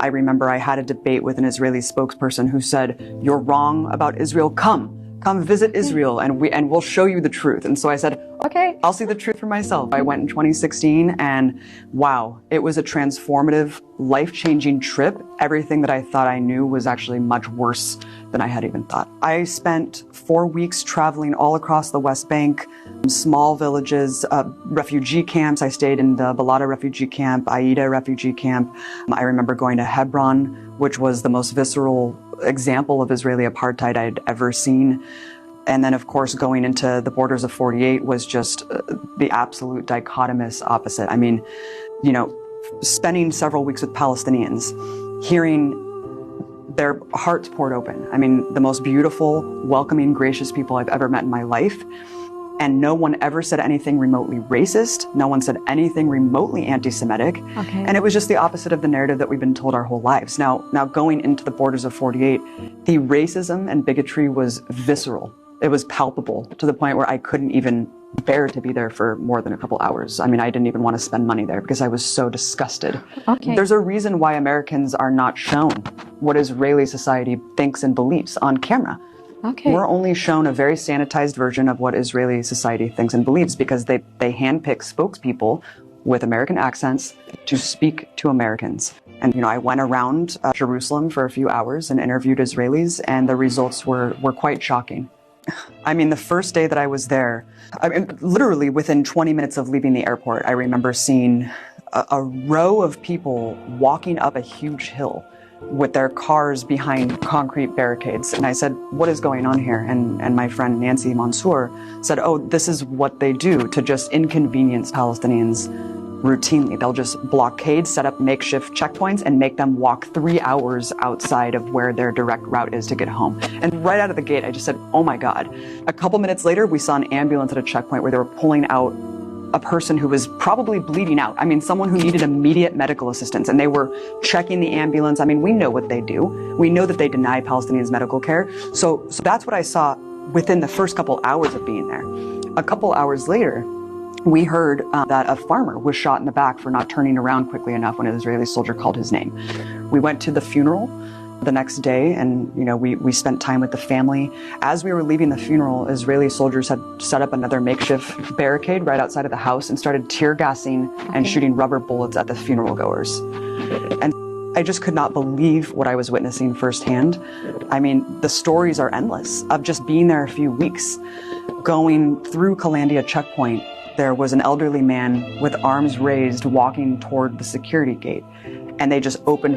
I remember I had a debate with an Israeli spokesperson who said, "You're wrong about Israel. Come visit Israel and we'll show you the truth." And so I said, okay, I'll see the truth for myself. I went in 2016 and wow, it was a transformative, life-changing trip. Everything that I thought I knew was actually much worse than I had even thought. I spent 4 weeks traveling all across the West Bank, small villages, refugee camps. I stayed in the Balata refugee camp, Aida refugee camp. I remember going to Hebron, which was the most visceral example of Israeli apartheid I'd ever seen. And then, of course, going into the borders of 48 was just the absolute dichotomous opposite. I mean, you know, spending several weeks with Palestinians, hearing their hearts poured open. I mean, the most beautiful, welcoming, gracious people I've ever met in my life. And no one ever said anything remotely racist. No one said anything remotely anti-Semitic. Okay. And it was just the opposite of the narrative that we've been told our whole lives. Now going into the borders of 48, the racism and bigotry was visceral. It was palpable to the point where I couldn't even bear to be there for more than a couple hours. I mean, I didn't even want to spend money there because I was so disgusted. Okay. There's a reason why Americans are not shown what Israeli society thinks and believes on camera. Okay. We're only shown a very sanitized version of what Israeli society thinks and believes because they handpick spokespeople with American accents to speak to Americans. And, you know, I went around Jerusalem for a few hours and interviewed Israelis, and the results were quite shocking. I mean, the first day that I was there, I mean, literally within 20 minutes of leaving the airport, I remember seeing a row of people walking up a huge hill with their cars behind concrete barricades. And I said, what is going on here? And my friend Nancy Mansour said, oh, this is what they do to just inconvenience Palestinians routinely. They'll just blockade, set up makeshift checkpoints and make them walk 3 hours outside of where their direct route is to get home. And right out of the gate, I just said, oh my God. A couple minutes later, we saw an ambulance at a checkpoint where they were pulling out a person who was probably bleeding out. I mean, someone who needed immediate medical assistance, and they were checking the ambulance. I mean, we know what they do. We know that they deny Palestinians medical care. So that's what I saw within the first couple hours of being there. A couple hours later, we heard that a farmer was shot in the back for not turning around quickly enough when an Israeli soldier called his name. We went to the funeral the next day, and you know, we spent time with the family. As we were leaving the funeral, Israeli soldiers had set up another makeshift barricade right outside of the house and started tear gassing and shooting rubber bullets at the funeral goers. And I just could not believe what I was witnessing firsthand. I mean, the stories are endless of just being there a few weeks. Going through Kalandia checkpoint, there was an elderly man with arms raised walking toward the security gate, and they just opened